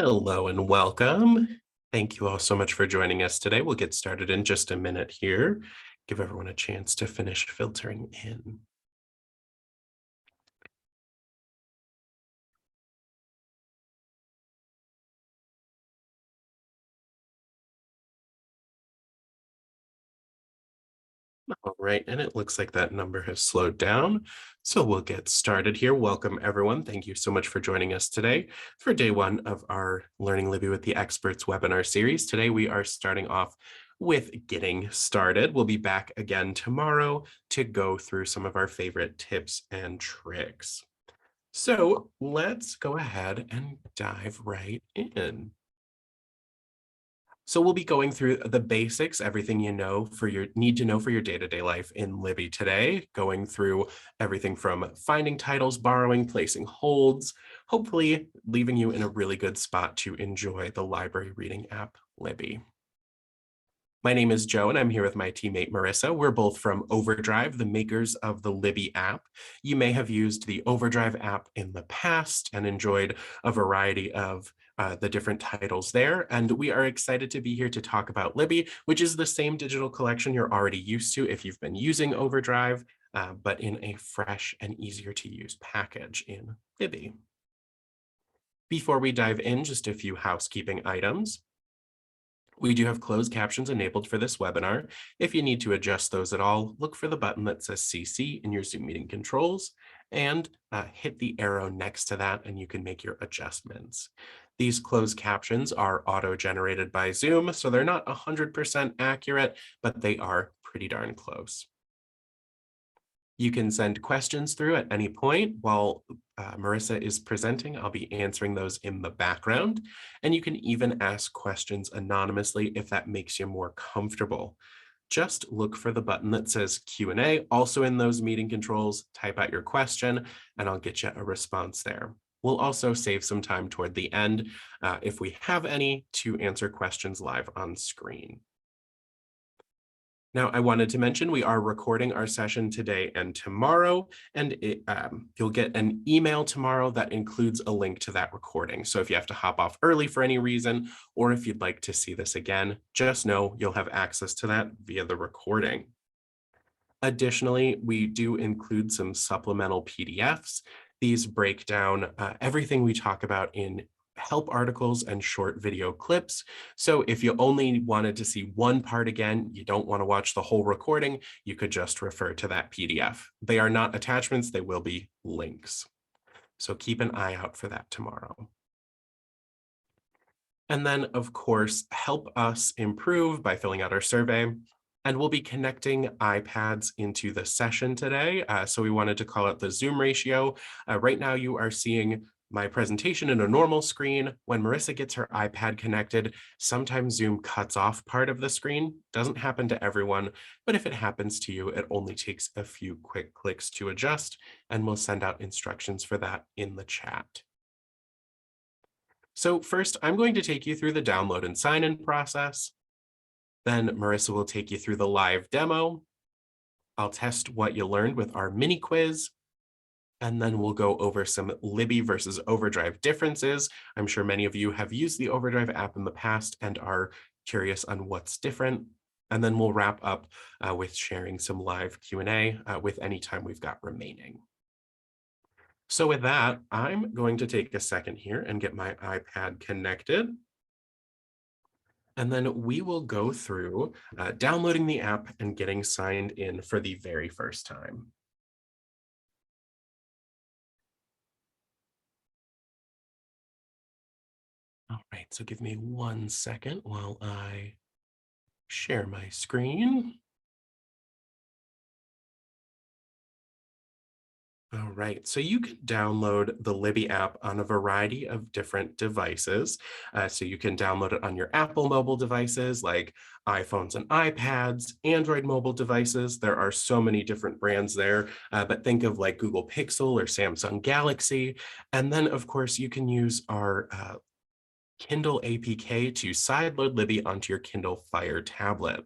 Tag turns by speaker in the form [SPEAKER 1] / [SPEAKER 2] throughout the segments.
[SPEAKER 1] Hello and welcome. Thank you all so much for joining us today. We'll get started in just a minute here. Give everyone a chance to finish filtering in. All right, and it looks like that number has slowed down. So we'll get started here. Welcome, everyone. Thank you so much for joining us today for day one of our Learning Libby with the Experts webinar series. Today, we are starting off with getting started. We'll be back again tomorrow to go through some of our favorite tips and tricks. So let's go ahead and dive right in. So we'll be going through the basics, everything you know for your need to know for your day-to-day life in Libby today, going through everything from finding titles, borrowing, placing holds, hopefully leaving you in a really good spot to enjoy the library reading app, Libby. My name is Joe, and I'm here with my teammate Marissa. We're both from Overdrive, the makers of the Libby app. You may have used the Overdrive app in the past and enjoyed a variety of the different titles there. And we are excited to be here to talk about Libby, which is the same digital collection you're already used to if you've been using Overdrive, but in a fresh and easier to use package in Libby. Before we dive in, just a few housekeeping items. We do have closed captions enabled for this webinar. If you need to adjust those at all, look for the button that says CC in your Zoom meeting controls and hit the arrow next to that and you can make your adjustments. These closed captions are auto-generated by Zoom, so they're not 100% accurate, but they are pretty darn close. You can send questions through at any point while Marissa is presenting. I'll be answering those in the background. And you can even ask questions anonymously if that makes you more comfortable. Just look for the button that says Q&A, also in those meeting controls, type out your question, and I'll get you a response there. We'll also save some time toward the end, if we have any, to answer questions live on screen. Now, I wanted to mention we are recording our session today and tomorrow, and you'll get an email tomorrow that includes a link to that recording. So if you have to hop off early for any reason, or if you'd like to see this again, just know you'll have access to that via the recording. Additionally, we do include some supplemental PDFs. These break down everything we talk about in help articles and short video clips. So if you only wanted to see one part again, you don't want to watch the whole recording, you could just refer to that PDF. They are not attachments, they will be links. So keep an eye out for that tomorrow. And then, of course, help us improve by filling out our survey. And we'll be connecting iPads into the session today. So we wanted to call out the Zoom ratio. Right now you are seeing my presentation in a normal screen. When Marissa gets her iPad connected, sometimes Zoom cuts off part of the screen. Doesn't happen to everyone, but if it happens to you, it only takes a few quick clicks to adjust, and we'll send out instructions for that in the chat. So first, I'm going to take you through the download and sign-in process. Then Marissa will take you through the live demo. I'll test what you learned with our mini quiz. And then we'll go over some Libby versus Overdrive differences. I'm sure many of you have used the Overdrive app in the past and are curious on what's different. And then we'll wrap up with sharing some live Q&A with any time we've got remaining. So with that, I'm going to take a second here and get my iPad connected. And then we will go through downloading the app and getting signed in for the very first time. All right, so give me 1 second while I share my screen. All right, so you can download the Libby app on a variety of different devices. So you can download it on your Apple mobile devices like iPhones and iPads, Android mobile devices. There are so many different brands there, but think of like Google Pixel or Samsung Galaxy. And then, of course, you can use our Kindle APK to sideload Libby onto your Kindle Fire tablet.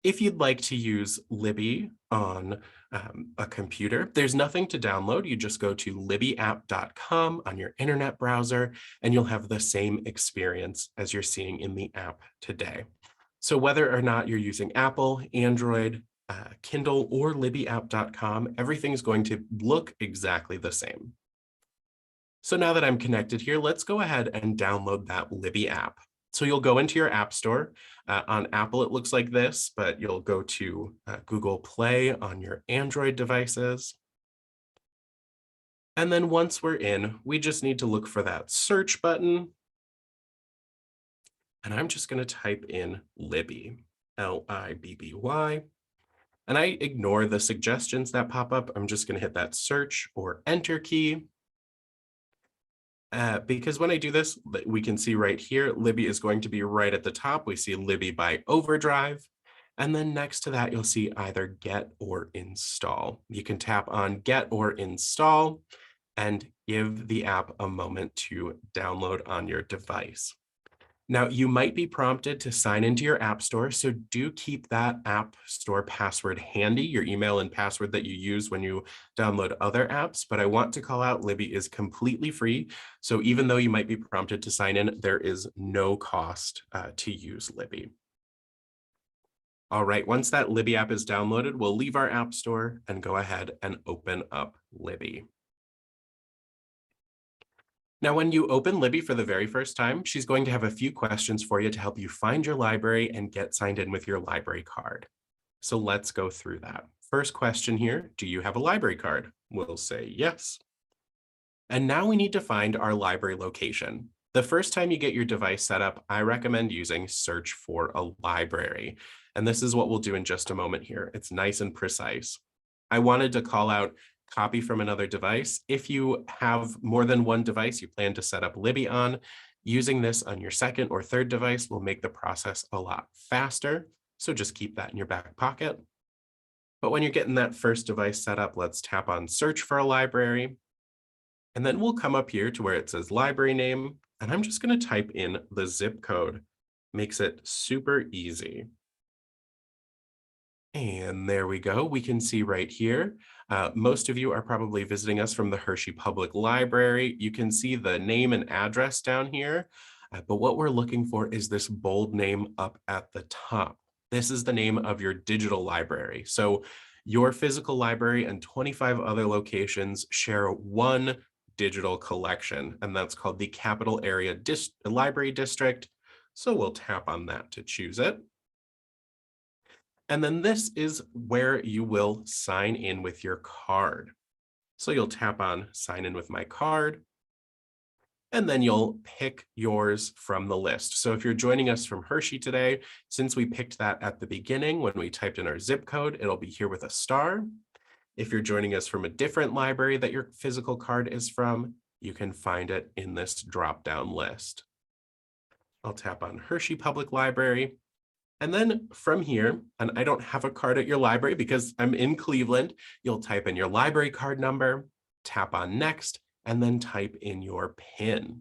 [SPEAKER 1] If you'd like to use Libby on a computer, there's nothing to download. You just go to libbyapp.com on your internet browser, and you'll have the same experience as you're seeing in the app today. So whether or not you're using Apple, Android, Kindle, or libbyapp.com, everything's going to look exactly the same. So now that I'm connected here, let's go ahead and download that Libby app. So you'll go into your app store. On Apple, it looks like this, but you'll go to Google Play on your Android devices. And then once we're in, we just need to look for that search button. And I'm just going to type in Libby, Libby. And I ignore the suggestions that pop up. I'm just going to hit that search or enter key. Because when I do this, we can see right here, Libby is going to be right at the top. We see Libby by Overdrive. And then next to that, you'll see either Get or Install. You can tap on Get or Install and give the app a moment to download on your device. Now, you might be prompted to sign into your app store, so do keep that app store password handy, your email and password that you use when you download other apps. But I want to call out Libby is completely free. So even though you might be prompted to sign in, there is no cost to use Libby. All right, once that Libby app is downloaded, we'll leave our app store and go ahead and open up Libby. Now, when you open Libby for the very first time, she's going to have a few questions for you to help you find your library and get signed in with your library card. So let's go through that. First question here, do you have a library card? We'll say yes. And now we need to find our library location. The first time you get your device set up, I recommend using Search for a Library. And this is what we'll do in just a moment here. It's nice and precise. I wanted to call out copy from another device. If you have more than one device you plan to set up Libby on, using this on your second or third device will make the process a lot faster. So just keep that in your back pocket. But when you're getting that first device set up, let's tap on Search for a Library. And then we'll come up here to where it says library name. And I'm just going to type in the zip code. Makes it super easy. And there we go. We can see right here. Most of you are probably visiting us from the Hershey Public Library. You can see the name and address down here. But what we're looking for is this bold name up at the top. This is the name of your digital library. So your physical library and 25 other locations share one digital collection, and that's called the Capital Area Library District. So we'll tap on that to choose it. And then this is where you will sign in with your card. So you'll tap on sign in with my card, and then you'll pick yours from the list. So if you're joining us from Hershey today, since we picked that at the beginning when we typed in our zip code, it'll be here with a star. If you're joining us from a different library that your physical card is from, you can find it in this drop-down list. I'll tap on Hershey Public Library. And then from here, and I don't have a card at your library because I'm in Cleveland, you'll type in your library card number, tap on next, and then type in your PIN.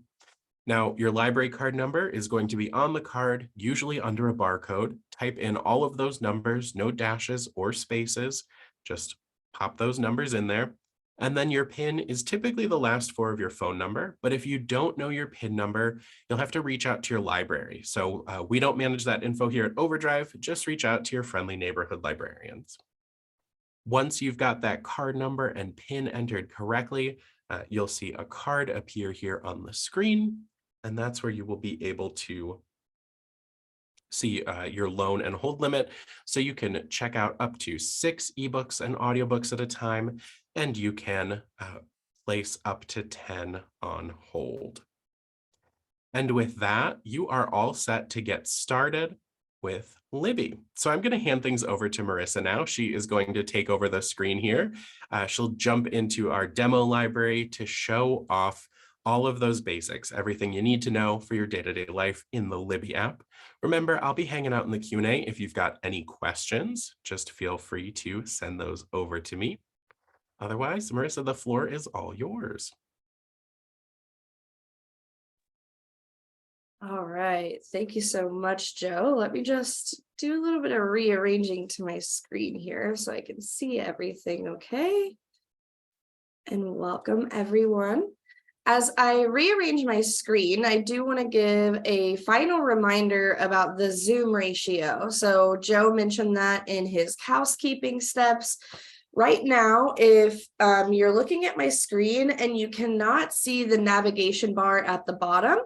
[SPEAKER 1] Now, your library card number is going to be on the card, usually under a barcode. Type in all of those numbers, no dashes or spaces, just pop those numbers in there. And then your PIN is typically the last four of your phone number. But if you don't know your PIN number, you'll have to reach out to your library. So we don't manage that info here at Overdrive. Just reach out to your friendly neighborhood librarians. Once you've got that card number and PIN entered correctly, you'll see a card appear here on the screen. And that's where you will be able to see your loan and hold limit. So you can check out up to 6 ebooks and audiobooks at a time, and you can place up to 10 on hold. And with that, you are all set to get started with Libby. So I'm going to hand things over to Marissa now. She is going to take over the screen here. She'll jump into our demo library to show off all of those basics, everything you need to know for your day-to-day life in the Libby app. Remember, I'll be hanging out in the Q&A. If you've got any questions, just feel free to send those over to me. Otherwise, Marissa, the floor is all yours.
[SPEAKER 2] All right. Thank you so much, Joe. Let me just do a little bit of rearranging to my screen here so I can see everything okay. And welcome everyone. As I rearrange my screen, I do want to give a final reminder about the Zoom ratio. So Joe mentioned that in his housekeeping steps. Right now, if you're looking at my screen and you cannot see the navigation bar at the bottom,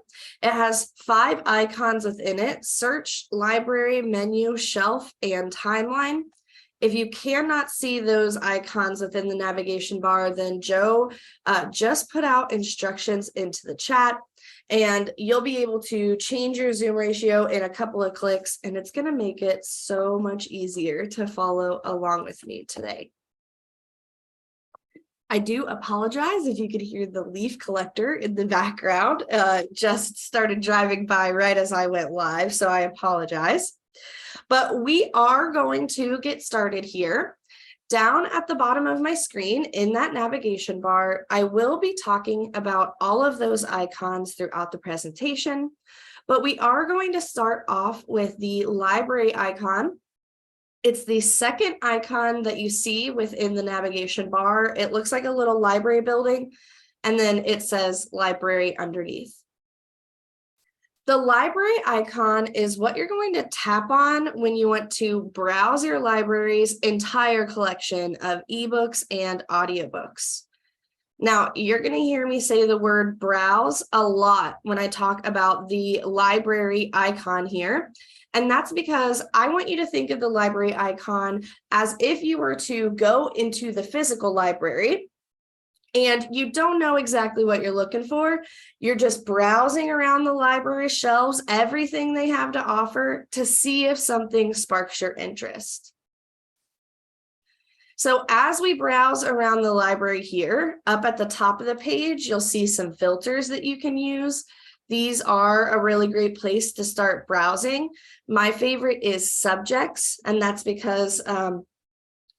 [SPEAKER 2] it has 5 icons within it: search, library, menu, shelf, and timeline. If you cannot see those icons within the navigation bar, then Joe just put out instructions into the chat, and you'll be able to change your Zoom ratio in a couple of clicks, and it's going to make it so much easier to follow along with me today. I do apologize if you could hear the leaf collector in the background. Just started driving by right as I went live, so I apologize. But we are going to get started here. Down at the bottom of my screen in that navigation bar, I will be talking about all of those icons throughout the presentation, but we are going to start off with the library icon. It's the second icon that you see within the navigation bar. It looks like a little library building, and then it says library underneath. The library icon is what you're going to tap on when you want to browse your library's entire collection of ebooks and audiobooks. Now, you're going to hear me say the word browse a lot when I talk about the library icon here. And that's because I want you to think of the library icon as if you were to go into the physical library and you don't know exactly what you're looking for. You're just browsing around the library shelves, everything they have to offer, to see if something sparks your interest. So as we browse around the library here, up at the top of the page, you'll see some filters that you can use. These are a really great place to start browsing. My favorite is subjects, and that's because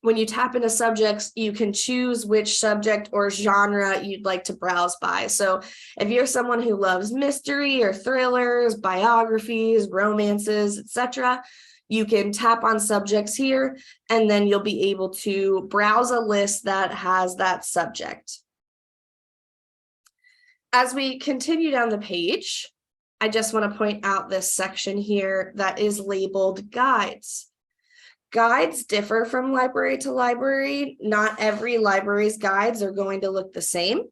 [SPEAKER 2] when you tap into subjects, you can choose which subject or genre you'd like to browse by. So if you're someone who loves mystery or thrillers, biographies, romances, etc., you can tap on subjects here, and then you'll be able to browse a list that has that subject. As we continue down the page, I just want to point out this section here that is labeled guides. Guides differ from library to library. Not every library's guides are going to look the same.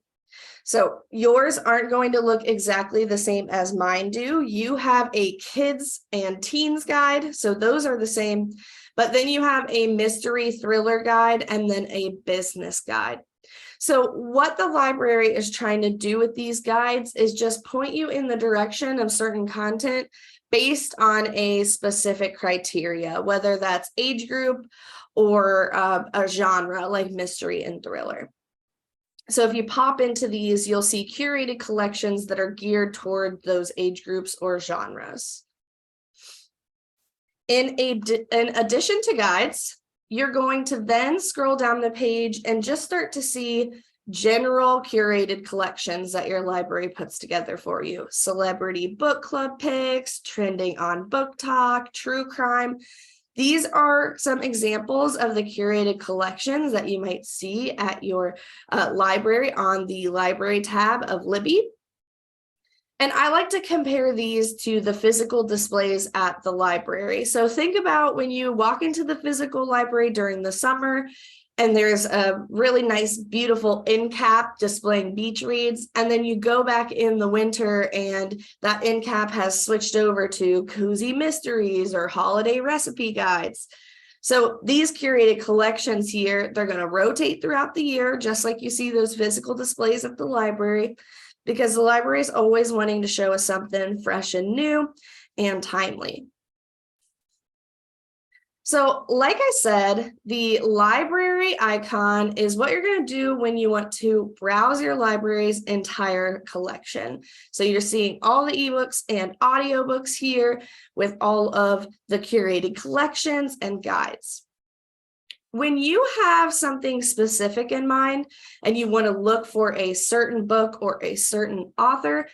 [SPEAKER 2] So yours aren't going to look exactly the same as mine do. You have a kids and teens guide, so those are the same. But then you have a mystery thriller guide and then a business guide. So what the library is trying to do with these guides is just point you in the direction of certain content based on a specific criteria, whether that's age group or a genre like mystery and thriller. So if you pop into these, you'll see curated collections that are geared toward those age groups or genres. In addition to guides, you're going to then scroll down the page and just start to see general curated collections that your library puts together for you. Celebrity book club picks, trending on Book Talk, true crime. These are some examples of the curated collections that you might see at your library on the library tab of Libby. And I like to compare these to the physical displays at the library. So think about when you walk into the physical library during the summer, and there's a really nice, beautiful end cap displaying beach reads. And then you go back in the winter and that end cap has switched over to cozy mysteries or holiday recipe guides. So these curated collections here, they're going to rotate throughout the year, just like you see those physical displays at the library, because the library is always wanting to show us something fresh and new and timely. So like I said, the library icon is what you're going to do when you want to browse your library's entire collection. So you're seeing all the ebooks and audiobooks here with all of the curated collections and guides. When you have something specific in mind and you want to look for a certain book or a certain author,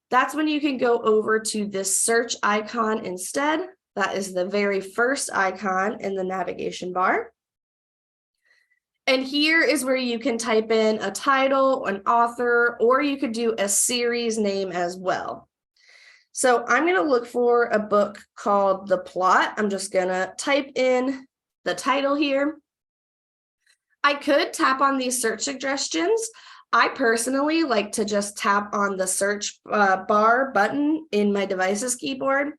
[SPEAKER 2] that's when you can go over to this search icon instead. That is the very first icon in the navigation bar. And here is where you can type in a title, an author, or you could do a series name as well. So I'm going to look for a book called The Plot. I'm just going to type in the title here. I could tap on these search suggestions. I personally like to just tap on the search bar button in my device's keyboard.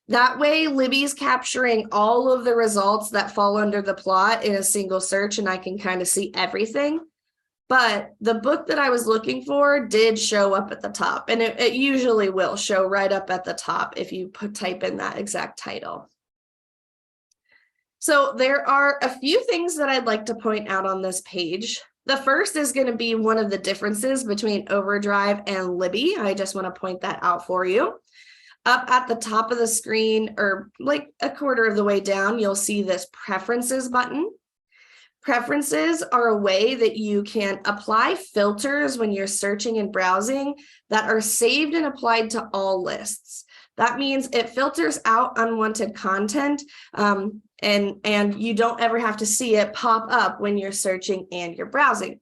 [SPEAKER 2] That way, Libby's capturing all of the results that fall under The Plot in a single search, and I can kind of see everything. But the book that I was looking for did show up at the top, and it usually will show right up at the top if you type in that exact title. So there are a few things that I'd like to point out on this page. The first is going to be one of the differences between Overdrive and Libby. I just want to point that out for you. Up at the top of the screen, or like a quarter of the way down, you'll see this Preferences button. Preferences are a way that you can apply filters when you're searching and browsing that are saved and applied to all lists. That means it filters out unwanted content, and you don't ever have to see it pop up when you're searching and you're browsing.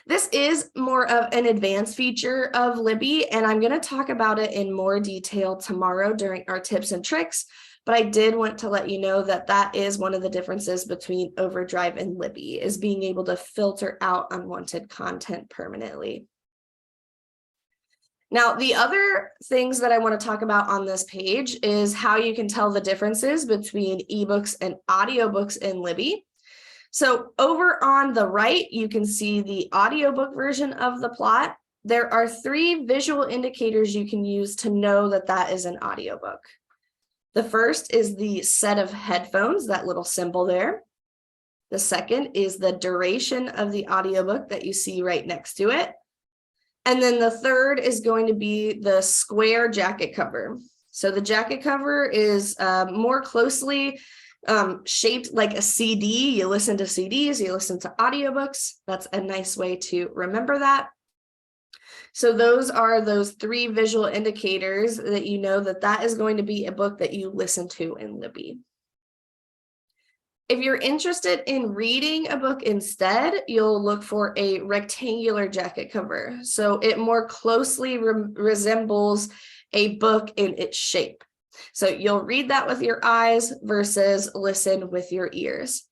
[SPEAKER 2] This is more of an advanced feature of Libby, and I'm going to talk about it in more detail tomorrow during our tips and tricks, but I did want to let you know that that is one of the differences between Overdrive and Libby, is being able to filter out unwanted content permanently. Now, the other things that I want to talk about on this page is how you can tell the differences between ebooks and audiobooks in Libby. So over on the right, you can see the audiobook version of The Plot. There are 3 visual indicators you can use to know that that is an audiobook. The first is the set of headphones, that little symbol there. The second is the duration of the audiobook that you see right next to it. And then the third is going to be the square jacket cover. So the jacket cover is more closely shaped like a CD. You listen to CDs, you listen to audiobooks. That's a nice way to remember that. So those are those 3 visual indicators that you know that that is going to be a book that you listen to in Libby. If you're interested in reading a book instead, you'll look for a rectangular jacket cover. So it more closely resembles a book in its shape. So you'll read that with your eyes versus listen with your ears.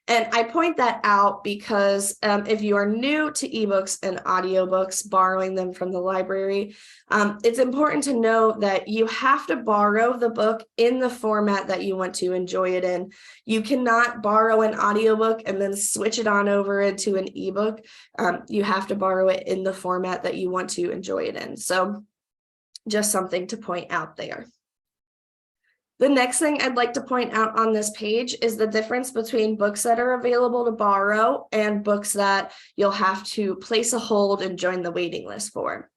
[SPEAKER 2] And I point that out because if you are new to ebooks and audiobooks, borrowing them from the library, it's important to know that you have to borrow the book in the format that you want to enjoy it in. You cannot borrow an audiobook and then switch it on over into an ebook. You have to borrow it in the format that you want to enjoy it in. So just something to point out there. The next thing I'd like to point out on this page is the difference between books that are available to borrow and books that you'll have to place a hold and join the waiting list for.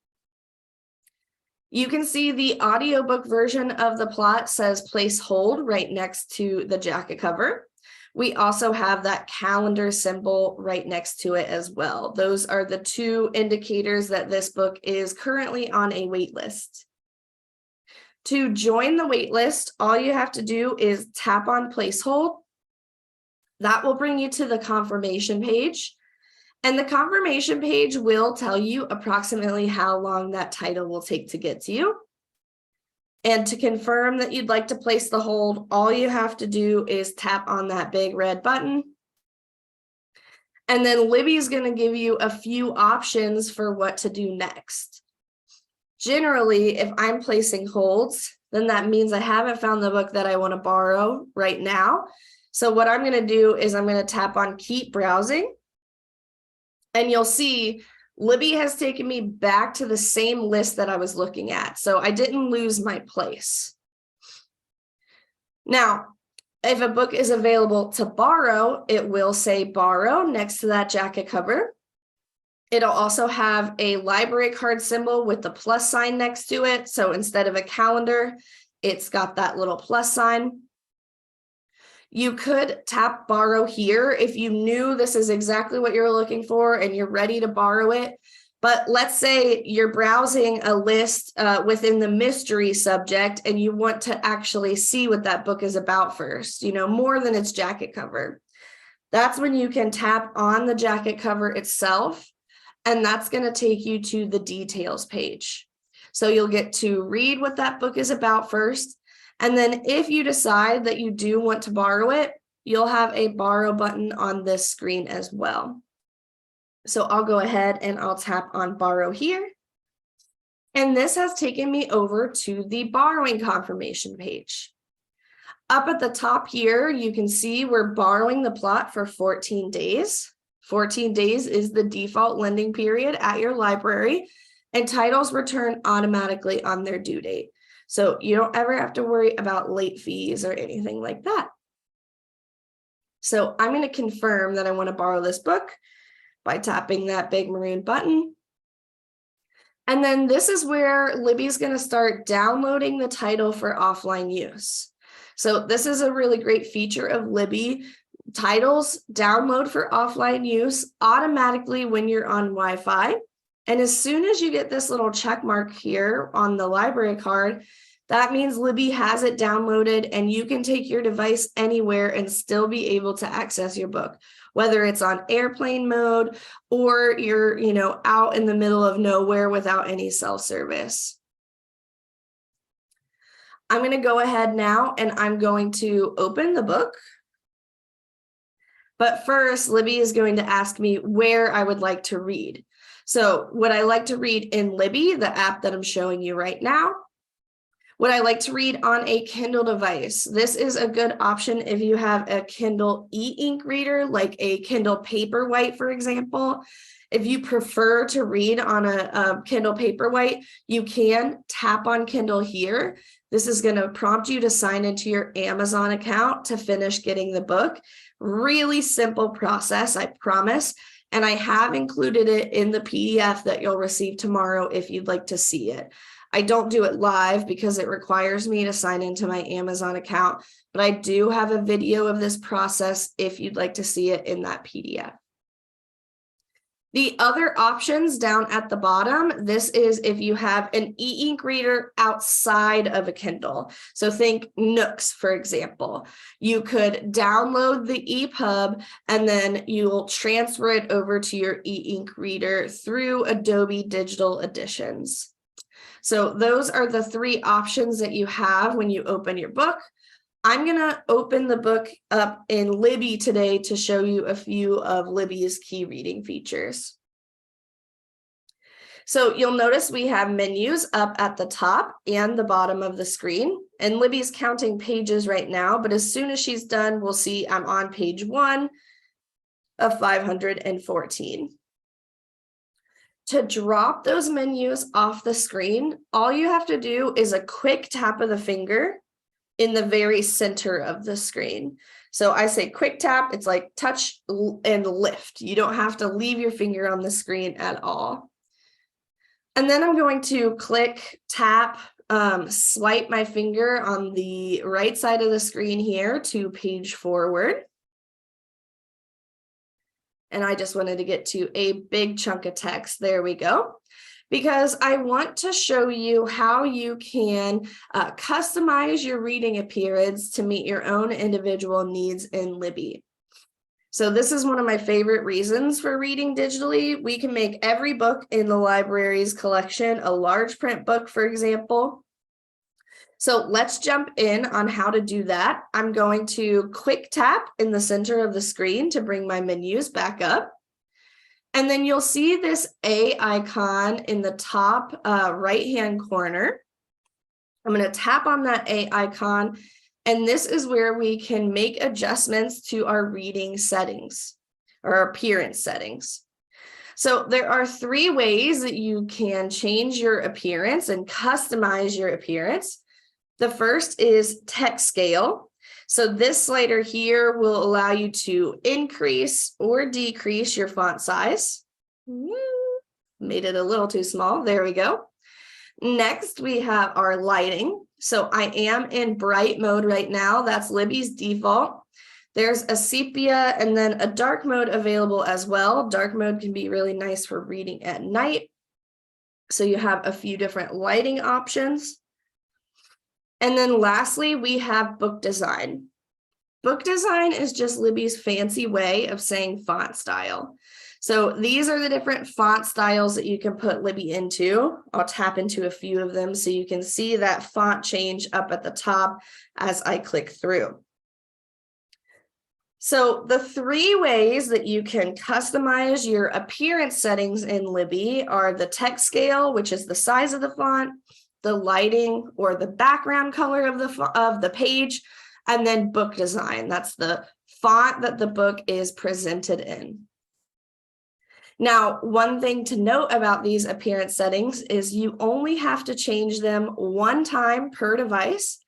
[SPEAKER 2] You can see the audiobook version of The Plot says place hold right next to the jacket cover. We also have that calendar symbol right next to it as well. Those are the 2 indicators that this book is currently on a wait list. To join the wait list, all you have to do is tap on place hold. That will bring you to the confirmation page. And the confirmation page will tell you approximately how long that title will take to get to you. And to confirm that you'd like to place the hold, all you have to do is tap on that big red button. And then Libby's going to give you a few options for what to do next. Generally, if I'm placing holds, then that means I haven't found the book that I want to borrow right now. So what I'm going to do is I'm going to tap on keep browsing. And you'll see Libby has taken me back to the same list that I was looking at. So I didn't lose my place. Now, if a book is available to borrow, it will say borrow next to that jacket cover. It'll also have a library card symbol with the plus sign next to it. So instead of a calendar, it's got that little plus sign. You could tap borrow here if you knew this is exactly what you're looking for and you're ready to borrow it. But let's say you're browsing a list within the mystery subject and you want to actually see what that book is about first, more than its jacket cover. That's when you can tap on the jacket cover itself, and that's going to take you to the details page. So you'll get to read what that book is about first. And then if you decide that you do want to borrow it, you'll have a borrow button on this screen as well. So I'll go ahead and I'll tap on borrow here. And this has taken me over to the borrowing confirmation page. Up at the top here, you can see we're borrowing the plot for 14 days. 14 days is the default lending period at your library, and titles return automatically on their due date. So you don't ever have to worry about late fees or anything like that. So I'm going to confirm that I want to borrow this book by tapping that big maroon button. And then this is where Libby's going to start downloading the title for offline use. So this is a really great feature of Libby. Titles download for offline use automatically when you're on Wi-Fi. And as soon as you get this little check mark here on the library card, that means Libby has it downloaded and you can take your device anywhere and still be able to access your book, whether it's on airplane mode or you're, out in the middle of nowhere without any cell service. I'm going to go ahead now and I'm going to open the book. But first, Libby is going to ask me where I would like to read. So would I like to read in Libby, the app that I'm showing you right now? Would I like to read on a Kindle device? This is a good option if you have a Kindle e-ink reader, like a Kindle Paperwhite, for example. If you prefer to read on a Kindle Paperwhite, you can tap on Kindle here. This is going to prompt you to sign into your Amazon account to finish getting the book. Really simple process, I promise. And I have included it in the PDF that you'll receive tomorrow if you'd like to see it. I don't do it live because it requires me to sign into my Amazon account, but I do have a video of this process if you'd like to see it in that PDF. The other options down at the bottom, this is if you have an e-ink reader outside of a Kindle. So think Nooks, for example. You could download the EPUB and then you'll transfer it over to your e-ink reader through Adobe Digital Editions. So those are the three options that you have when you open your book. I'm going to open the book up in Libby today to show you a few of Libby's key reading features. So you'll notice we have menus up at the top and the bottom of the screen, and Libby's counting pages right now, but as soon as she's done, we'll see I'm on page 1 of 514. To drop those menus off the screen, all you have to do is a quick tap of the finger in the very center of the screen. So I say quick tap, it's like touch and lift. You don't have to leave your finger on the screen at all. And then I'm going to click, tap, swipe my finger on the right side of the screen here to page forward. And I just wanted to get to a big chunk of text. There we go. Because I want to show you how you can customize your reading appearance to meet your own individual needs in Libby. So this is one of my favorite reasons for reading digitally. We can make every book in the library's collection a large print book, for example. So let's jump in on how to do that. I'm going to quick tap in the center of the screen to bring my menus back up. And then you'll see this A icon in the top right-hand corner. I'm going to tap on that A icon, and this is where we can make adjustments to our reading settings or appearance settings. So there are 3 ways that you can change your appearance and customize your appearance. The first is text scale. So this slider here will allow you to increase or decrease your font size. Made it a little too small. There we go. Next, we have our lighting. So I am in bright mode right now. That's Libby's default. There's a sepia and then a dark mode available as well. Dark mode can be really nice for reading at night. So you have a few different lighting options. And then lastly, we have book design. Book design is just Libby's fancy way of saying font style. So these are the different font styles that you can put Libby into. I'll tap into a few of them so you can see that font change up at the top as I click through. So the 3 ways that you can customize your appearance settings in Libby are the text scale, which is the size of the font, the lighting or the background color of the page, and then book design. That's the font that the book is presented in. Now, one thing to note about these appearance settings is you only have to change them 1 time per device.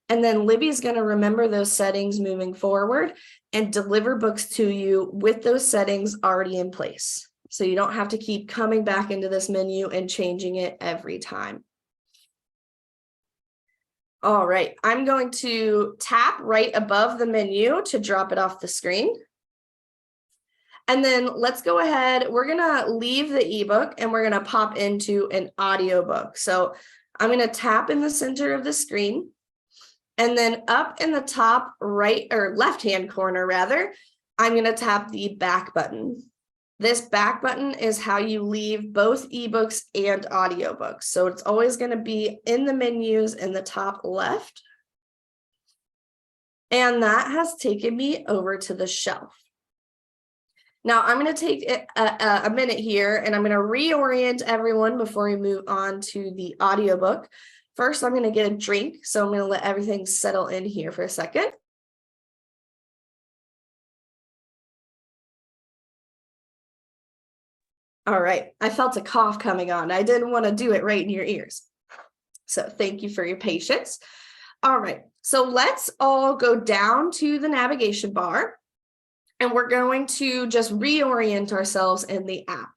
[SPEAKER 2] And then Libby is going to remember those settings moving forward and deliver books to you with those settings already in place. So you don't have to keep coming back into this menu and changing it every time. All right, I'm going to tap right above the menu to drop it off the screen. And then let's go ahead. We're going to leave the ebook and we're going to pop into an audiobook. So I'm going to tap in the center of the screen. And then up in the top right or left-hand corner, rather, I'm going to tap the back button. This back button is how you leave both ebooks and audiobooks. So it's always going to be in the menus in the top left. And that has taken me over to the shelf. Now I'm going to take a minute here and I'm going to reorient everyone before we move on to the audiobook. First, I'm going to get a drink, so I'm going to let everything settle in here for a second. All right, I felt a cough coming on. I didn't want to do it right in your ears. So thank you for your patience. All right, so let's all go down to the navigation bar, and we're going to just reorient ourselves in the app.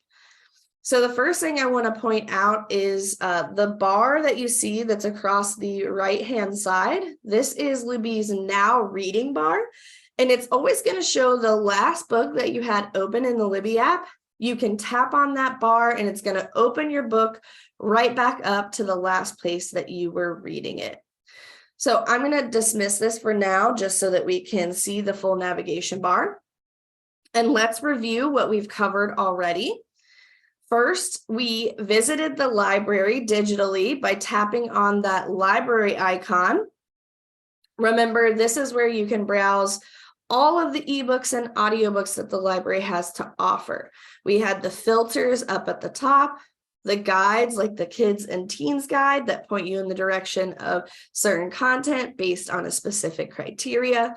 [SPEAKER 2] So the first thing I want to point out is the bar that you see that's across the right-hand side. This is Libby's Now Reading bar, and it's always going to show the last book that you had open in the Libby app. You can tap on that bar and it's going to open your book right back up to the last place that you were reading it. So I'm going to dismiss this for now just so that we can see the full navigation bar. And let's review what we've covered already. First, we visited the library digitally by tapping on that library icon. Remember, this is where you can browse all of the ebooks and audiobooks that the library has to offer. We had the filters up at the top, the guides like the kids and teens guide that point you in the direction of certain content based on a specific criteria.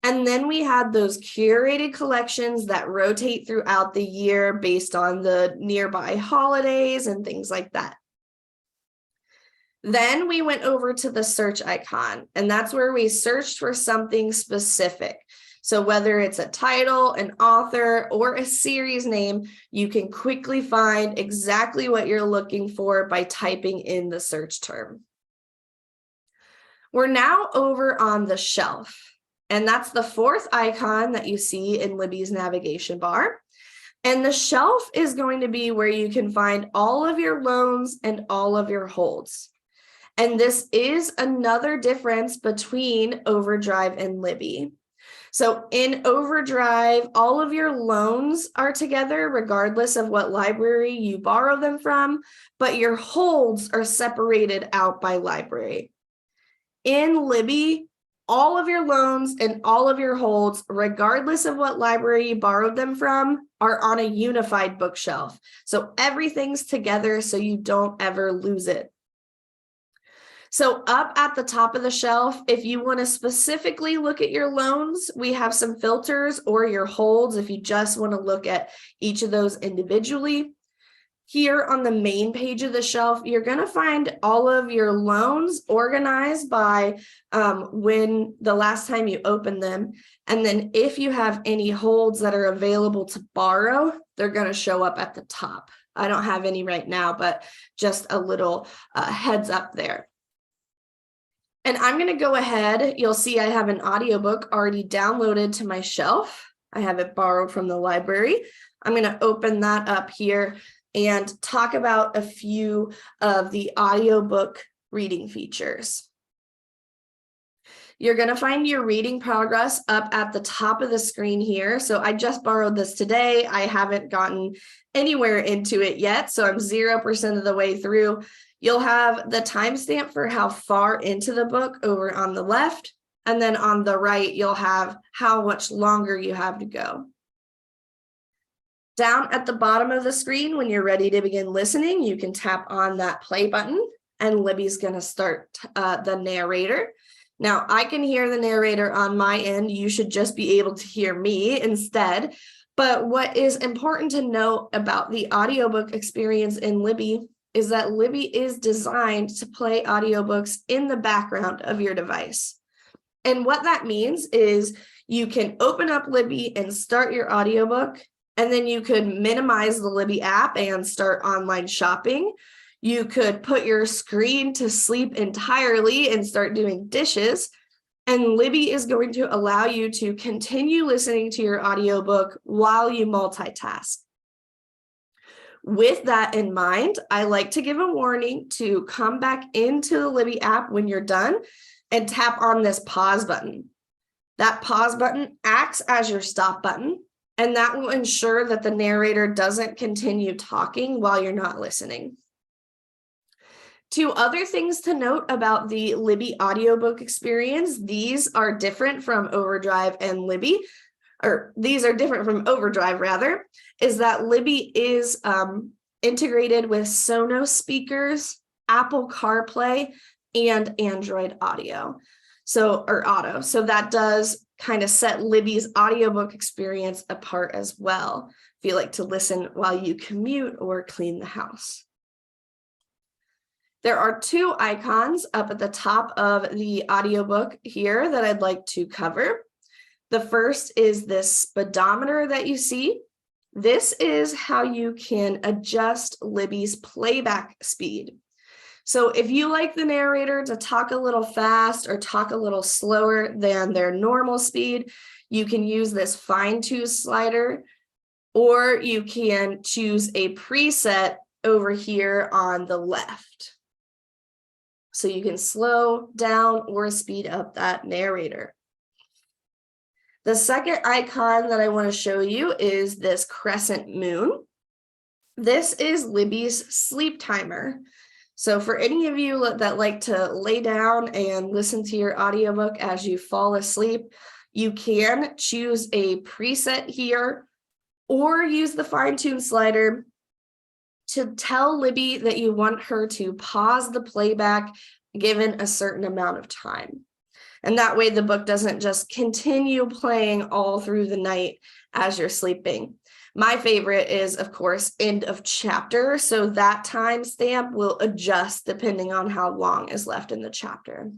[SPEAKER 2] And then we had those curated collections that rotate throughout the year based on the nearby holidays and things like that. Then we went over to the search icon, and that's where we searched for something specific. So whether it's a title, an author, or a series name, you can quickly find exactly what you're looking for by typing in the search term. We're now over on the shelf. And that's the 4th icon that you see in Libby's navigation bar. And the shelf is going to be where you can find all of your loans and all of your holds. And this is another difference between Overdrive and Libby. So in Overdrive, all of your loans are together regardless of what library you borrow them from, but your holds are separated out by library. In Libby, all of your loans and all of your holds, regardless of what library you borrowed them from, are on a unified bookshelf. So everything's together so you don't ever lose it. So up at the top of the shelf, if you want to specifically look at your loans, we have some filters, or your holds if you just want to look at each of those individually. Here on the main page of the shelf, you're going to find all of your loans organized by when the last time you opened them. And then if you have any holds that are available to borrow, they're going to show up at the top. I don't have any right now, but just a little heads up there. And I'm going to go ahead. You'll see I have an audiobook already downloaded to my shelf. I have it borrowed from the library. I'm going to open that up here and talk about a few of the audiobook reading features. You're going to find your reading progress up at the top of the screen here. So I just borrowed this today. I haven't gotten anywhere into it yet, so I'm 0% of the way through. You'll have the timestamp for how far into the book over on the left, and then on the right, you'll have how much longer you have to go. Down at the bottom of the screen, when you're ready to begin listening, you can tap on that play button, and Libby's going to start the narrator. Now, I can hear the narrator on my end. You should just be able to hear me instead. But what is important to note about the audiobook experience in Libby is that Libby is designed to play audiobooks in the background of your device. And what that means is you can open up Libby and start your audiobook, and then you could minimize the Libby app and start online shopping. You could put your screen to sleep entirely and start doing dishes. And Libby is going to allow you to continue listening to your audiobook while you multitask. With that in mind, I like to give a warning to come back into the Libby app when you're done and tap on this pause button. That pause button acts as your stop button, and that will ensure that the narrator doesn't continue talking while you're not listening. Two other things to note about the Libby audiobook experience: these are different from Overdrive and Libby, or these are different from Overdrive rather, is that Libby is integrated with Sonos speakers, Apple CarPlay, and Android Auto. So that does kind of set Libby's audiobook experience apart as well, if you like to listen while you commute or clean the house. There are two icons up at the top of the audiobook here that I'd like to cover. The first is this speedometer that you see. This is how you can adjust Libby's playback speed. So if you like the narrator to talk a little fast or talk a little slower than their normal speed, you can use this fine-tune slider, or you can choose a preset over here on the left. So you can slow down or speed up that narrator. The second icon that I want to show you is this crescent moon. This is Libby's sleep timer. So for any of you that like to lay down and listen to your audiobook as you fall asleep, you can choose a preset here or use the fine-tune slider to tell Libby that you want her to pause the playback given a certain amount of time. And that way the book doesn't just continue playing all through the night as you're sleeping. My favorite is, of course, end of chapter. So that timestamp will adjust depending on how long is left in the chapter.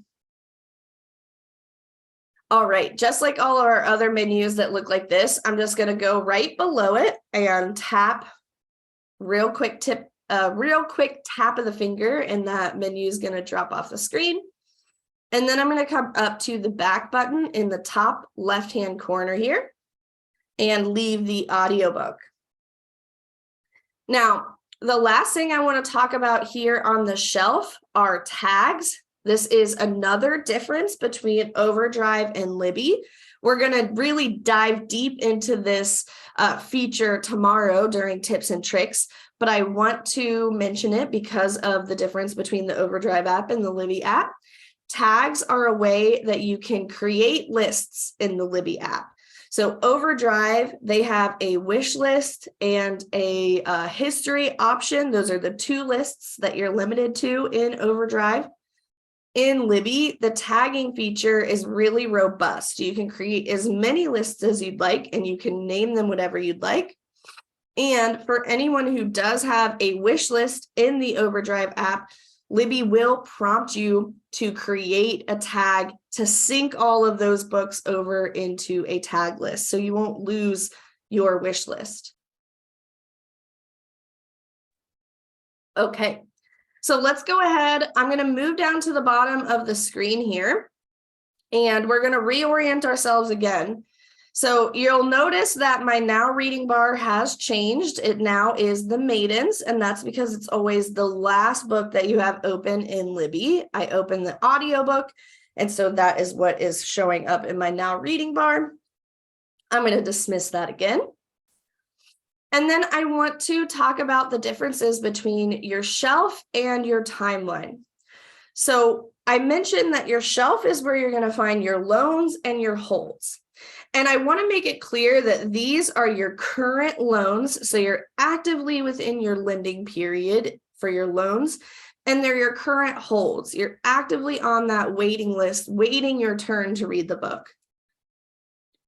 [SPEAKER 2] All right, just like all of our other menus that look like this, I'm just going to go right below it and tap real quick tap of the finger, and that menu is going to drop off the screen. And then I'm going to come up to the back button in the top left-hand corner here and leave the audiobook. Now, the last thing I want to talk about here on the shelf are tags. This is another difference between Overdrive and Libby. We're going to really dive deep into this feature tomorrow during tips and tricks, but I want to mention it because of the difference between the Overdrive app and the Libby app. Tags are a way that you can create lists in the Libby app. So Overdrive, they have a wish list and a history option. Those are the two lists that you're limited to in Overdrive. In Libby, the tagging feature is really robust. You can create as many lists as you'd like, and you can name them whatever you'd like. And for anyone who does have a wish list in the Overdrive app, Libby will prompt you to create a tag to sync all of those books over into a tag list, so you won't lose your wish list. Okay. So let's go ahead. I'm going to move down to the bottom of the screen here, and we're going to reorient ourselves again. So you'll notice that my now reading bar has changed. It now is The Maidens, and that's because it's always the last book that you have open in Libby. I open the audiobook, and so that is what is showing up in my now reading bar. I'm going to dismiss that again. And then I want to talk about the differences between your shelf and your timeline. So I mentioned that your shelf is where you're going to find your loans and your holds. And I want to make it clear that these are your current loans. So you're actively within your lending period for your loans, and they're your current holds. You're actively on that waiting list, waiting your turn to read the book.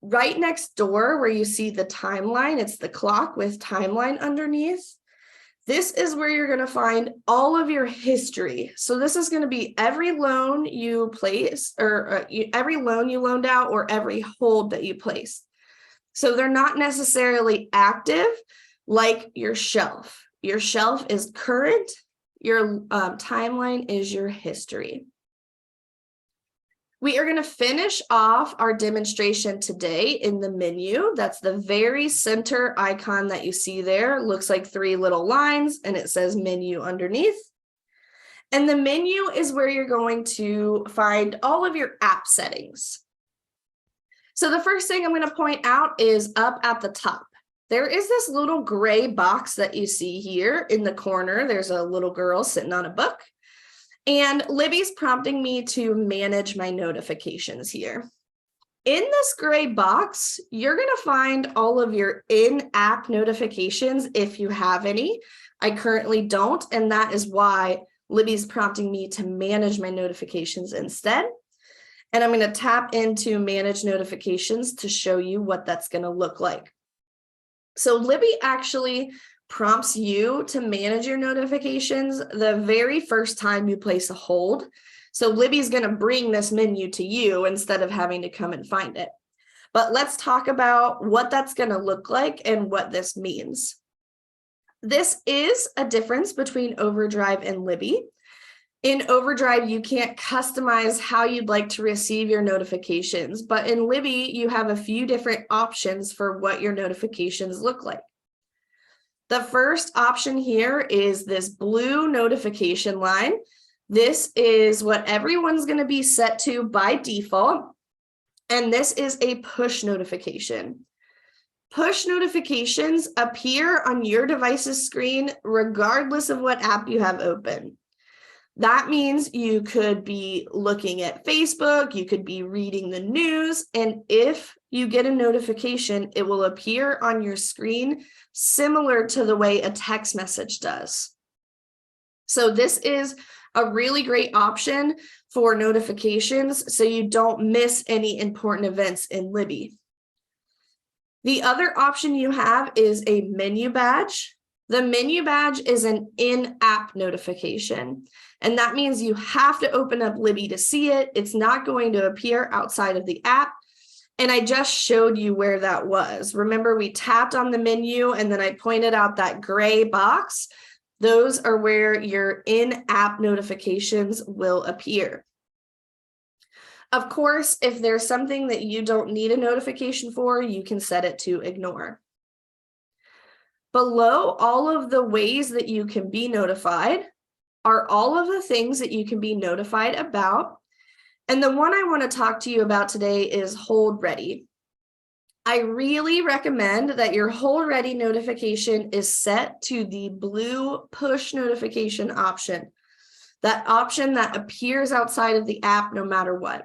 [SPEAKER 2] Right next door where you see the timeline, it's the clock with timeline underneath. This is where you're going to find all of your history. So this is going to be every loan you place, or every loan you loaned out, or every hold that you place. So they're not necessarily active like your shelf. Your shelf is current. Your timeline is your history. We are going to finish off our demonstration today in the menu. That's the very center icon that you see there. It looks like 3 little lines, and it says menu underneath. And the menu is where you're going to find all of your app settings. So the first thing I'm going to point out is up at the top. There is this little gray box that you see here in the corner. There's a little girl sitting on a book. And Libby's prompting me to manage my notifications here. In this gray box, you're going to find all of your in-app notifications if you have any. I currently don't, and that is why Libby's prompting me to manage my notifications instead. And I'm going to tap into manage notifications to show you what that's going to look like. So Libby actually prompts you to manage your notifications the very first time you place a hold. So Libby's going to bring this menu to you instead of having to come and find it. But let's talk about what that's going to look like and what this means. This is a difference between Overdrive and Libby. In Overdrive, you can't customize how you'd like to receive your notifications, but in Libby, you have a few different options for what your notifications look like. The first option here is this blue notification line. This is what everyone's going to be set to by default, and this is a push notification. Push notifications appear on your device's screen regardless of what app you have open. That means you could be looking at Facebook, you could be reading the news, and if you get a notification, it will appear on your screen similar to the way a text message does. So this is a really great option for notifications so you don't miss any important events in Libby. The other option you have is a menu badge. The menu badge is an in-app notification, and that means you have to open up Libby to see it. It's not going to appear outside of the app. And I just showed you where that was. Remember, we tapped on the menu and then I pointed out that gray box. Those are where your in-app notifications will appear. Of course, if there's something that you don't need a notification for, you can set it to ignore. Below all of the ways that you can be notified are all of the things that you can be notified about. And the one I want to talk to you about today is Hold Ready. I really recommend that your Hold Ready notification is set to the blue push notification option, that option that appears outside of the app no matter what.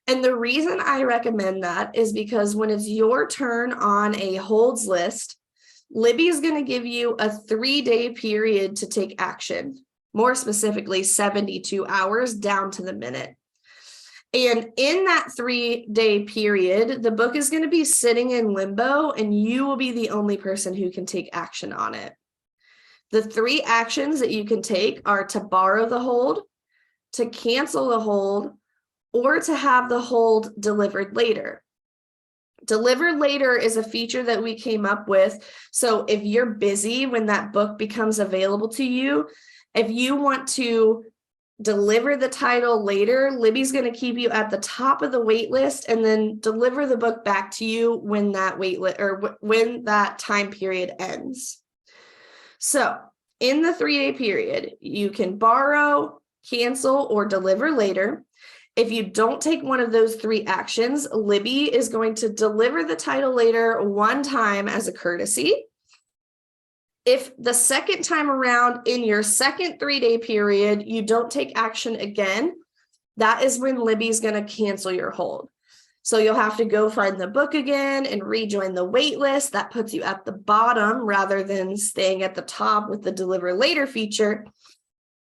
[SPEAKER 2] And the reason I recommend that is because when it's your turn on a holds list, Libby is going to give you a 3-day period to take action, more specifically 72 hours down to the minute. And in that 3-day period, the book is going to be sitting in limbo and you will be the only person who can take action on it. The 3 actions that you can take are to borrow the hold, to cancel the hold, or to have the hold delivered later. Delivered later is a feature that we came up with. So if you're busy when that book becomes available to you, if you want to deliver the title later, Libby's going to keep you at the top of the wait list and then deliver the book back to you when that when that time period ends. So in the 3-day period, you can borrow, cancel, or deliver later. If you don't take one of those 3 actions, Libby is going to deliver the title later one time as a courtesy. If the second time around in your second 3-day period, you don't take action again, that is when Libby's going to cancel your hold. So you'll have to go find the book again and rejoin the wait list. That puts you at the bottom rather than staying at the top with the deliver later feature.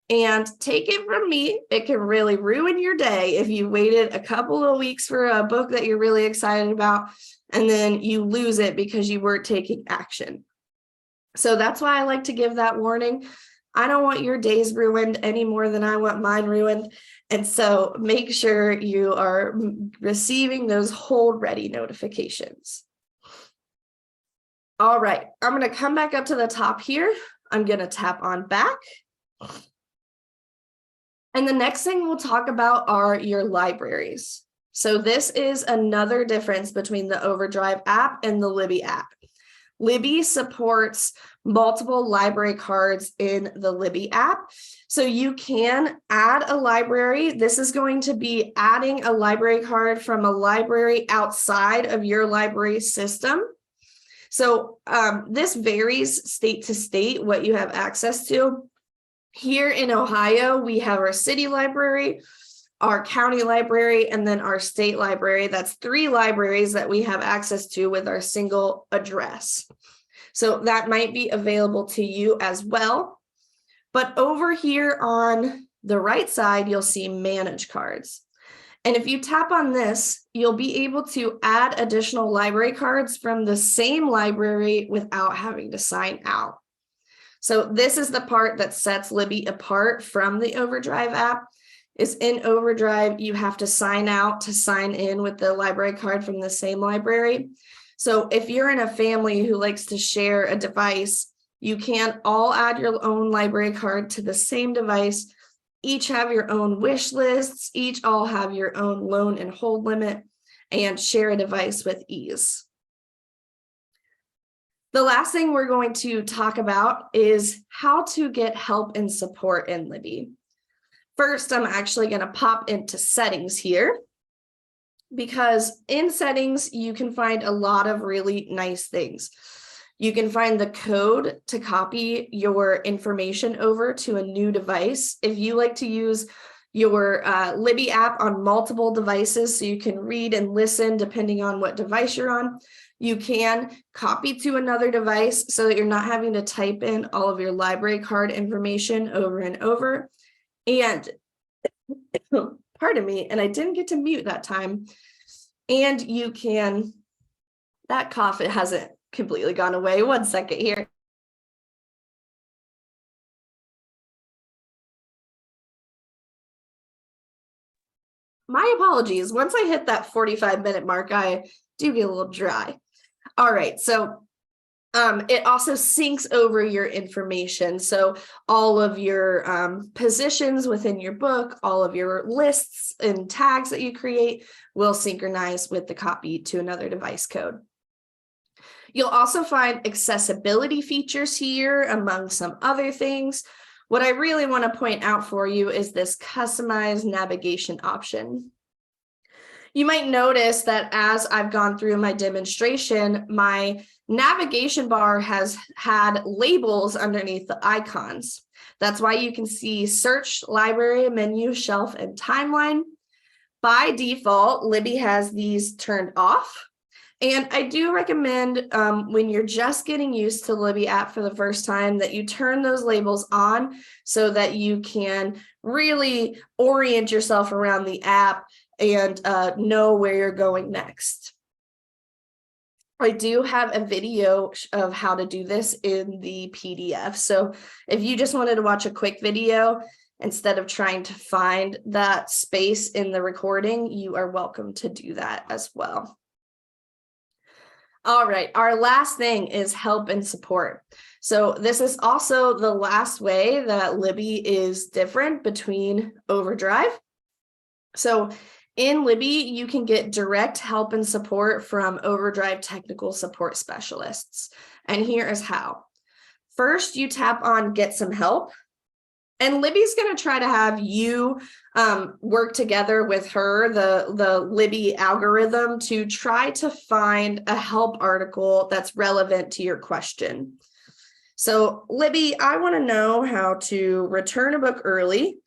[SPEAKER 2] And take it from me, it can really ruin your day if you waited a couple of weeks for a book that you're really excited about, and then you lose it because you weren't taking action. So that's why I like to give that warning. I don't want your days ruined any more than I want mine ruined. And so make sure you are receiving those hold ready notifications. All right, I'm going to come back up to the top here. I'm going to tap on back. And the next thing we'll talk about are your libraries. So this is another difference between the Overdrive app and the Libby app. Libby supports multiple library cards in the Libby app. So you can add a library. This is going to be adding a library card from a library outside of your library system. So this varies state to state what you have access to. Here in Ohio, we have our city library, our county library, and then our state library. That's 3 libraries that we have access to with our single address. So that might be available to you as well. But over here on the right side, you'll see manage cards. And if you tap on this, you'll be able to add additional library cards from the same library without having to sign out. So this is the part that sets Libby apart from the Overdrive app. Is in Overdrive, you have to sign out to sign in with the library card from the same library. So if you're in a family who likes to share a device, you can't all add your own library card to the same device, each have your own wish lists, each all have your own loan and hold limit, and share a device with ease. The last thing we're going to talk about is how to get help and support in Libby. First, I'm actually going to pop into settings here, because in settings, you can find a lot of really nice things. You can find the code to copy your information over to a new device. If you like to use your Libby app on multiple devices so you can read and listen depending on what device you're on, you can copy to another device so that you're not having to type in all of your library card information over and over. And pardon me, and I didn't get to mute that time. And you can, that cough, it hasn't completely gone away. 1 second here. My apologies. Once I hit that 45-minute mark, I do get a little dry. All right, so it also syncs over your information. So all of your positions within your book, all of your lists and tags that you create will synchronize with the copy to another device code. You'll also find accessibility features here among some other things. What I really want to point out for you is this customized navigation option. You might notice that as I've gone through my demonstration, my navigation bar has had labels underneath the icons. That's why you can see search, library, menu, shelf, and timeline. By default, Libby has these turned off. And I do recommend when you're just getting used to the Libby app for the first time that you turn those labels on so that you can really orient yourself around the app and know where you're going next. I do have a video of how to do this in the PDF. So if you just wanted to watch a quick video instead of trying to find that space in the recording, you are welcome to do that as well. All right, our last thing is help and support. So this is also the last way that Libby is different between Overdrive. So in Libby, you can get direct help and support from Overdrive technical support specialists. And here is how. First, you tap on Get Some Help. And Libby's going to try to have you work together with her, the Libby algorithm, to try to find a help article that's relevant to your question. So, Libby, I want to know how to return a book early,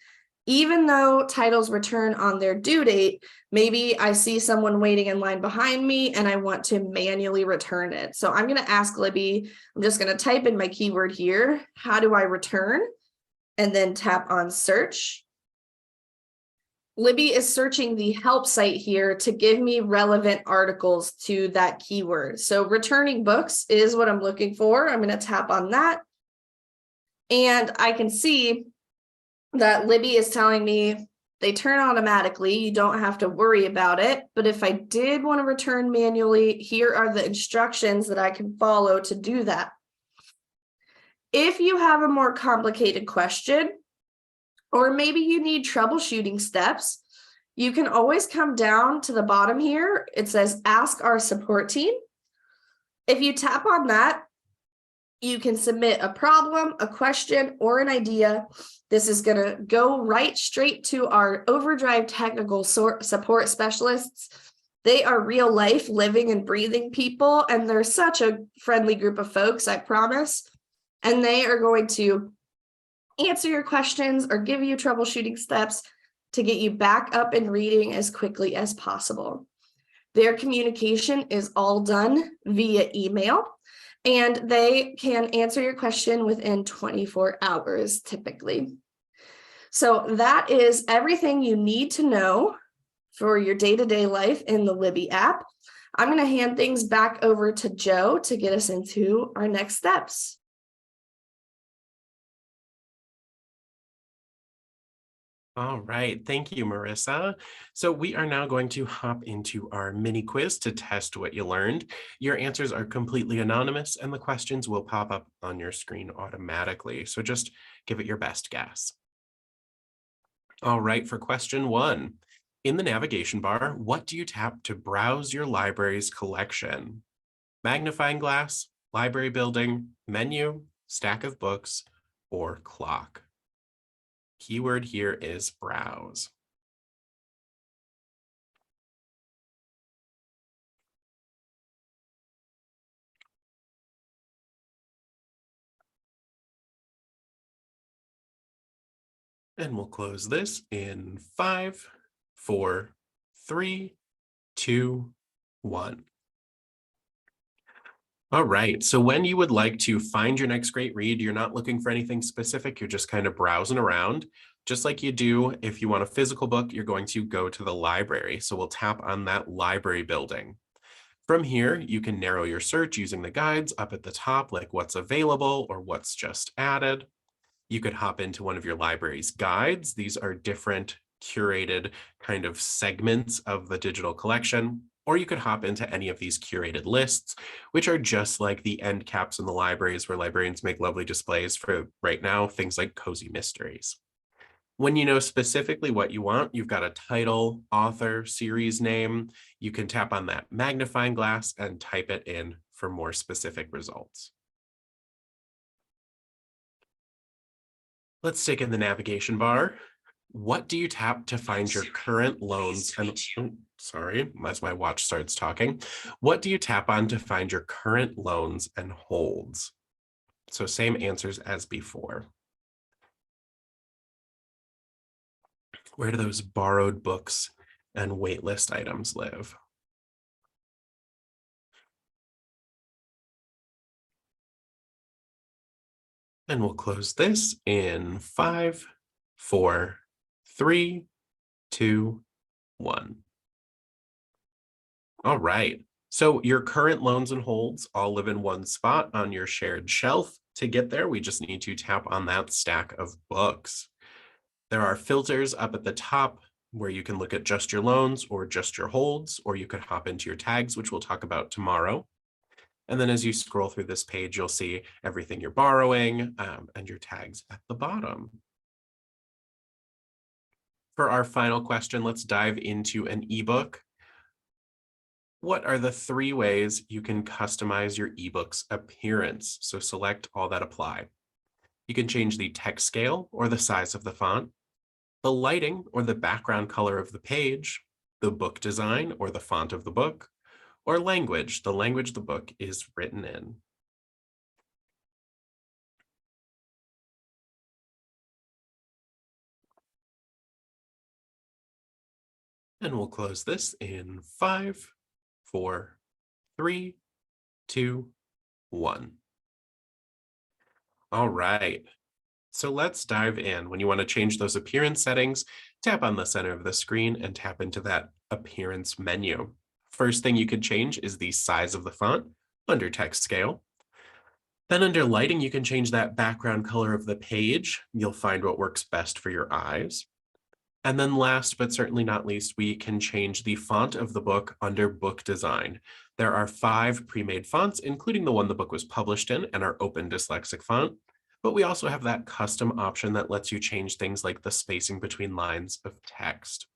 [SPEAKER 2] even though titles return on their due date. Maybe I see someone waiting in line behind me and I want to manually return it. So I'm going to ask Libby, I'm just going to type in my keyword here. How do I return? And then tap on search. Libby is searching the help site here to give me relevant articles to that keyword. So returning books is what I'm looking for. I'm going to tap on that. And I can see that Libby is telling me they turn automatically. You don't have to worry about it. But if I did want to return manually, here are the instructions that I can follow to do that. If you have a more complicated question, or maybe you need troubleshooting steps, you can always come down to the bottom here. It says Ask Our Support Team. If you tap on that, you can submit a problem, a question, or an idea. This is going to go right straight to our Overdrive technical support specialists. They are real life, living and breathing people, and they're such a friendly group of folks, I promise. And they are going to answer your questions or give you troubleshooting steps to get you back up and reading as quickly as possible. Their communication is all done via email, and they can answer your question within 24 hours typically. So that is everything you need to know for your day-to-day life in the Libby app. I'm going to hand things back over to Joe to get us into our next steps.
[SPEAKER 1] All right, thank you, Marissa. So we are now going to hop into our mini quiz to test what you learned. Your answers are completely anonymous and the questions will pop up on your screen automatically. So just give it your best guess. All right, for question 1. In the navigation bar, what do you tap to browse your library's collection? Magnifying glass, library building, menu, stack of books, or clock? Keyword here is browse. And we'll close this in 5, 4, 3, 2, 1. All right, so when you would like to find your next great read, you're not looking for anything specific, you're just kind of browsing around. Just like you do if you want a physical book, you're going to go to the library. So we'll tap on that library building. From here, you can narrow your search using the guides up at the top, like what's available or what's just added. You could hop into one of your library's guides. These are different curated kind of segments of the digital collection. Or you could hop into any of these curated lists, which are just like the end caps in the libraries where librarians make lovely displays for right now, things like cozy mysteries. When you know specifically what you want, you've got a title, author, series name. You can tap on that magnifying glass and type it in for more specific results. Let's stick in the navigation bar. What do you tap to find your current loans? And sorry, as my watch starts talking. What do you tap on to find your current loans and holds? So same answers as before. Where do those borrowed books and waitlist items live? And we'll close this in 5, 4, 3, 2, 1. All right. So your current loans and holds all live in one spot on your shared shelf. To get there, we just need to tap on that stack of books. There are filters up at the top where you can look at just your loans or just your holds, or you could hop into your tags, which we'll talk about tomorrow. And then as you scroll through this page, you'll see everything you're borrowing and your tags at the bottom. For our final question, let's dive into an ebook. What are the 3 ways you can customize your ebook's appearance? So select all that apply. You can change the text scale or the size of the font, the lighting or the background color of the page, the book design or the font of the book, or language, the language the book is written in. And we'll close this in 5, 4, 3, 2, 1. All right. So let's dive in. When you want to change those appearance settings, tap on the center of the screen and tap into that appearance menu. First thing you could change is the size of the font under text scale. Then under lighting, you can change that background color of the page. You'll find what works best for your eyes. And then last, but certainly not least, we can change the font of the book under book design. There are 5 pre-made fonts, including the one the book was published in and our open dyslexic font. But we also have that custom option that lets you change things like the spacing between lines of text.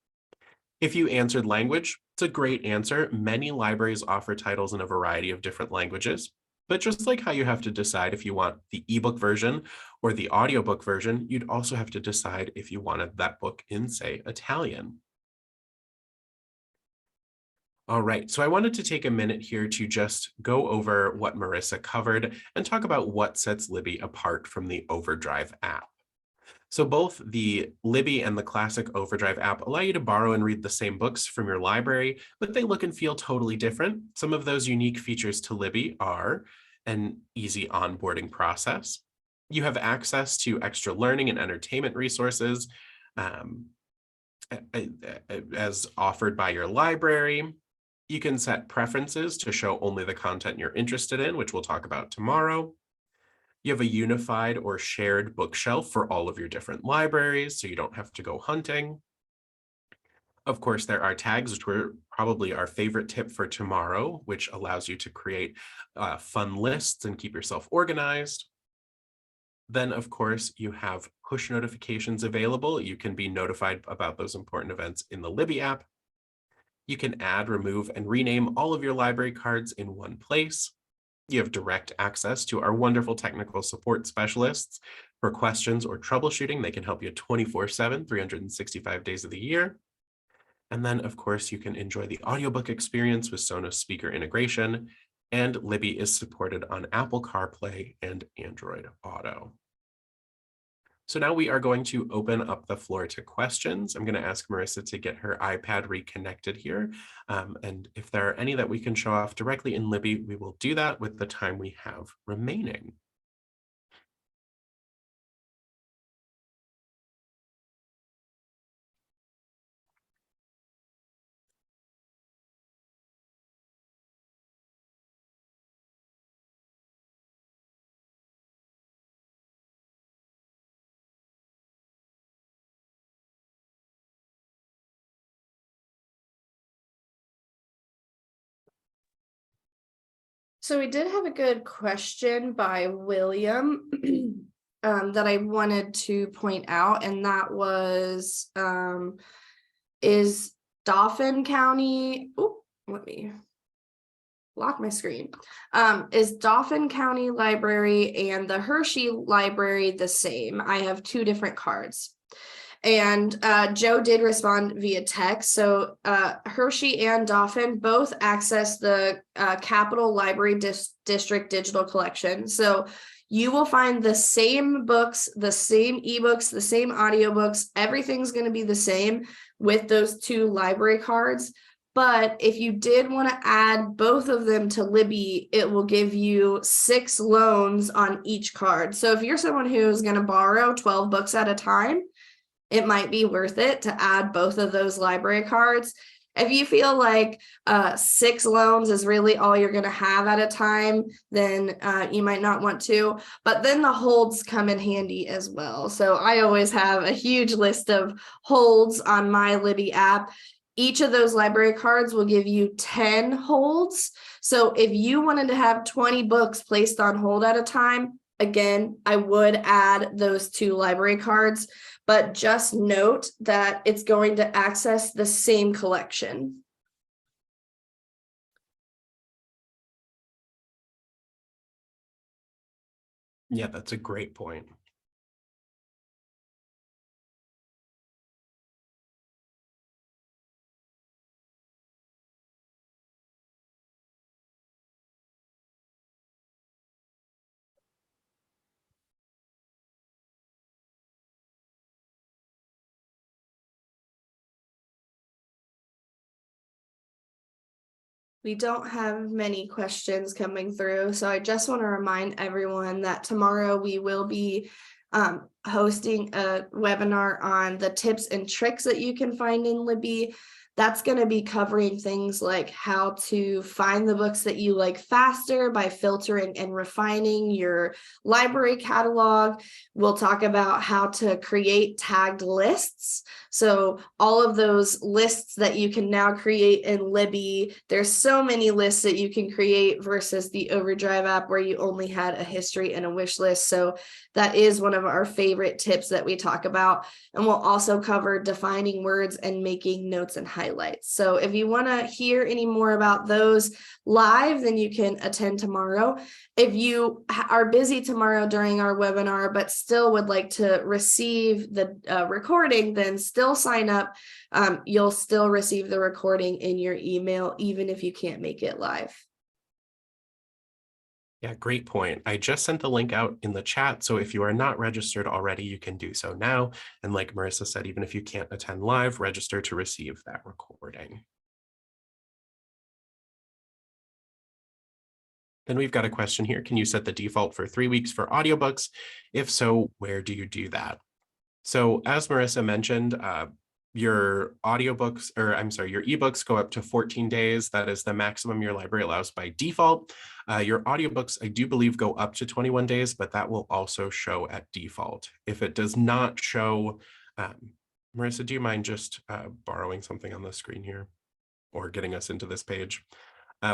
[SPEAKER 1] If you answered language, it's a great answer. Many libraries offer titles in a variety of different languages. But just like how you have to decide if you want the ebook version or the audiobook version, you'd also have to decide if you wanted that book in, say, Italian. All right, so I wanted to take a minute here to just go over what Marissa covered and talk about what sets Libby apart from the Overdrive app. So both the Libby and the classic Overdrive app allow you to borrow and read the same books from your library, but they look and feel totally different. Some of those unique features to Libby are an easy onboarding process. You have access to extra learning and entertainment resources as offered by your library. You can set preferences to show only the content you're interested in, which we'll talk about tomorrow. You have a unified or shared bookshelf for all of your different libraries, so you don't have to go hunting. Of course, there are tags, which were probably our favorite tip for tomorrow, which allows you to create fun lists and keep yourself organized. Then, of course, you have push notifications available. You can be notified about those important events in the Libby app. You can add, remove, and rename all of your library cards in one place. You have direct access to our wonderful technical support specialists. For questions or troubleshooting, they can help you 24/7, 365 days of the year. And then, of course, you can enjoy the audiobook experience with Sonos speaker integration, and Libby is supported on Apple CarPlay and Android Auto. So now we are going to open up the floor to questions. I'm going to ask Marissa to get her iPad reconnected here. And if there are any that we can show off directly in Libby, we will do that with the time we have remaining.
[SPEAKER 2] So we did have a good question by William that I wanted to point out, and that was, is Dauphin County, let me lock my screen. Is Dauphin County Library and the Hershey Library the same? I have 2 different cards. And Joe did respond via text. So Hershey and Dauphin both access the Capital Library District Digital Collection. So you will find the same books, the same ebooks, the same audiobooks. Everything's going to be the same with those 2 library cards. But if you did want to add both of them to Libby, it will give you 6 loans on each card. So if you're someone who's going to borrow 12 books at a time, it might be worth it to add both of those library cards. If you feel like 6 loans is really all you're going to have at a time, then you might not want to. But then the holds come in handy as well. So I always have a huge list of holds on my Libby app. Each of those library cards will give you 10 holds. So if you wanted to have 20 books placed on hold at a time, again, I would add those 2 library cards, but just note that it's going to access the same collection.
[SPEAKER 1] Yeah, that's a great point.
[SPEAKER 2] We don't have many questions coming through, so I just want to remind everyone that tomorrow we will be hosting a webinar on the tips and tricks that you can find in Libby. That's going to be covering things like how to find the books that you like faster by filtering and refining your library catalog. We'll talk about how to create tagged lists. So all of those lists that you can now create in Libby, there's so many lists that you can create versus the Overdrive app where you only had a history and a wish list. So that is one of our favorite tips that we talk about. And we'll also cover defining words and making notes and highlights. So if you want to hear any more about those live, then you can attend tomorrow. If you are busy tomorrow during our webinar, but still would like to receive the recording, then still sign up. You'll still receive the recording in your email, even if you can't make it live.
[SPEAKER 1] Yeah, great point. I just sent the link out in the chat. So if you are not registered already, you can do so now. And like Marissa said, even if you can't attend live, register to receive that recording. Then we've got a question here. Can you set the default for 3 weeks for audiobooks? If so, where do you do that? So as Marissa mentioned, your audiobooks, or I'm sorry, your ebooks go up to 14 days. That is the maximum your library allows by default. Your audiobooks, I do believe, go up to 21 days, but that will also show at default. If it does not show, Marissa, do you mind just borrowing something on the screen here or getting us into this page?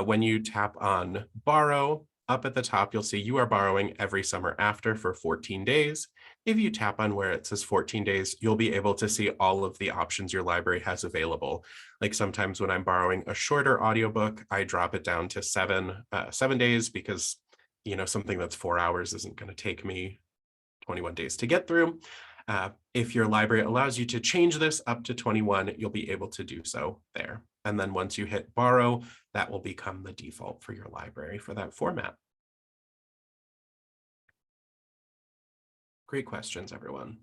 [SPEAKER 1] When you tap on borrow, up at the top, you'll see you are borrowing every summer after for 14 days. If you tap on where it says 14 days, you'll be able to see all of the options your library has available. Like sometimes when I'm borrowing a shorter audiobook, I drop it down to 7 days because, you know, something that's 4 hours isn't going to take me 21 days to get through. If your library allows you to change this up to 21, you'll be able to do so there. And then once you hit borrow, that will become the default for your library for that format. Great questions, everyone.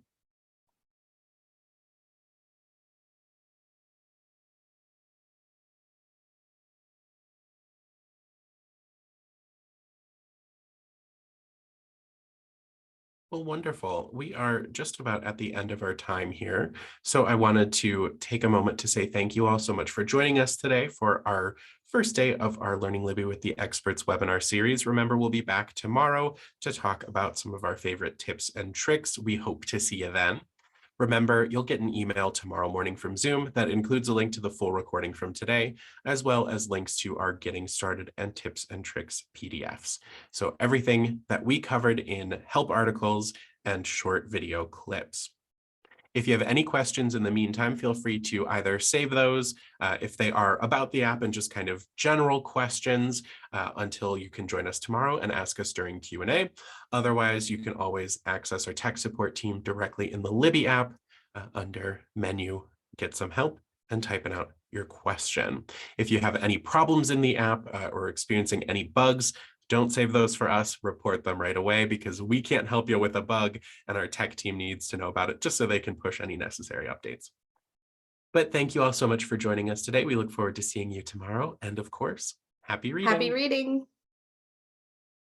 [SPEAKER 1] Well, wonderful. We are just about at the end of our time here. So I wanted to take a moment to say thank you all so much for joining us today for our first day of our Learning Libby with the Experts webinar series. Remember, we'll be back tomorrow to talk about some of our favorite tips and tricks. We hope to see you then. Remember, you'll get an email tomorrow morning from Zoom that includes a link to the full recording from today, as well as links to our Getting Started and Tips and Tricks PDFs. So everything that we covered in help articles and short video clips. If you have any questions in the meantime, feel free to either save those if they are about the app and just kind of general questions until you can join us tomorrow and ask us during Q&A. Otherwise, you can always access our tech support team directly in the Libby app under menu, get some help, and typing out your question. If you have any problems in the app or experiencing any bugs, don't save those for us, report them right away because we can't help you with a bug and our tech team needs to know about it just so they can push any necessary updates. But thank you all so much for joining us today. We look forward to seeing you tomorrow. And of course, happy reading.
[SPEAKER 2] Happy reading.